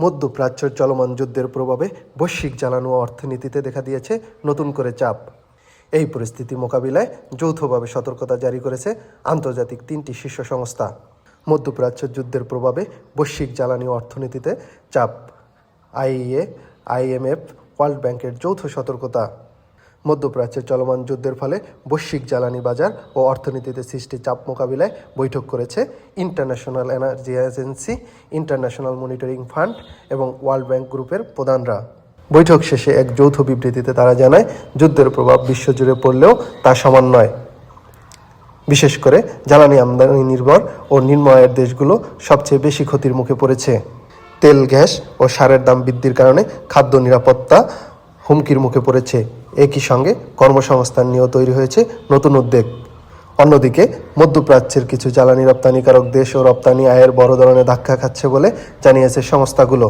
মধ্যপ্রাচ্যের চলমান যুদ্ধের প্রভাবে বৈশ্বিক জ্বালানি ও অর্থনীতিতে দেখা দিয়েছে নতুন করে চাপ। এই পরিস্থিতি মোকাবিলায় যৌথভাবে সতর্কতা জারি করেছে আন্তর্জাতিক 3টি শীর্ষ সংস্থা। মধ্যপ্রাচ্যের যুদ্ধের প্রভাবে বৈশ্বিক জ্বালানি ও অর্থনীতিতে চাপ। আইইএ, আইএমএফ, ওয়ার্ল্ড ব্যাংকের যৌথ সতর্কতা। মধ্যপ্রাচ্যের চলমান যুদ্ধের ফলে বৈশ্বিক জ্বালানি বাজার ও অর্থনীতিতে সৃষ্টি চাপ মোকাবিলায় বৈঠক করেছে international energy agency, international monitoring fund এবং ওয়ার্ল্ড ব্যাংক গ্রুপের প্রধানরা। বৈঠক শেষে এক যৌথ বিবৃতিতে তারা জানায়, যুদ্ধের প্রভাব বিশ্বজুড়ে পড়লেও তা সমান নয়। বিশেষ করে জ্বালানি আমদানি নির্ভর ও নিম্ন আয়ের দেশগুলো সবচেয়ে বেশি ক্ষতির মুখে পড়েছে। তেল, গ্যাস ও সারের দাম বৃদ্ধির কারণে খাদ্য নিরাপত্তা হুমকির মুখে পড়েছে। একই সঙ্গে কর্মসংস্থান নিয়েও তৈরি হয়েছে নতুন উদ্বেগ। অন্যদিকে মধ্যপ্রাচ্যের কিছু জ্বালানি রপ্তানিকারক দেশ ও রপ্তানি আয়ের বড় ধরনের ধাক্কা খাচ্ছে বলে জানিয়েছে সংস্থাগুলো।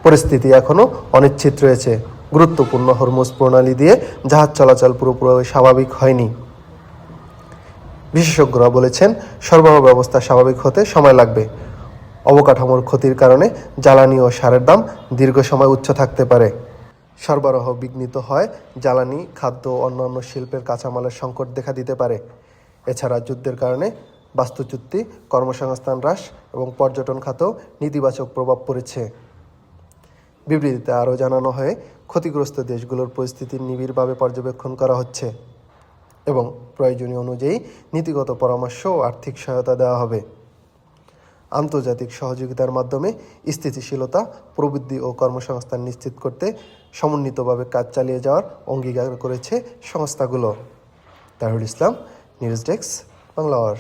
পরিস্থিতি এখনও অনিশ্চিত রয়েছে। গুরুত্বপূর্ণ হরমুজ প্রণালী দিয়ে জাহাজ চলাচল পুরোপুরি স্বাভাবিক হয়নি। বিশেষজ্ঞরা বলেছেন, সরবরাহ ব্যবস্থা স্বাভাবিক হতে সময় লাগবে। অবকাঠামোর ক্ষতির কারণে জ্বালানি ও সারের দাম দীর্ঘ সময় উচ্চ থাকতে পারে। সরবরাহ বিঘ্নিত হয় জ্বালানি, খাদ্য ও অন্যান্য শিল্পের কাঁচামালের সংকট দেখা দিতে পারে। এছাড়া যুদ্ধের কারণে বাস্তুচ্যুতি, কর্মসংস্থান হ্রাস এবং পর্যটন খাতেও নেতিবাচক প্রভাব পড়েছে। বিবৃতিতে আরও জানানো হয়, ক্ষতিগ্রস্ত দেশগুলোর পরিস্থিতির নিবিড়ভাবে পর্যবেক্ষণ করা হচ্ছে এবং প্রয়োজনীয় অনুযায়ী নীতিগত পরামর্শ ও আর্থিক সহায়তা দেওয়া হবে। আন্তর্জাতিক সহযোগিতার মাধ্যমে স্থিতিশীলতা, প্রবৃদ্ধি ও কর্মসংস্থান নিশ্চিত করতে সমন্বিতভাবে কাজ চালিয়ে যাওয়ার অঙ্গীকার করেছে সংস্থাগুলো। তাহিরুল ইসলাম, নিউজ ডেস্ক, বাংলা আওয়ার।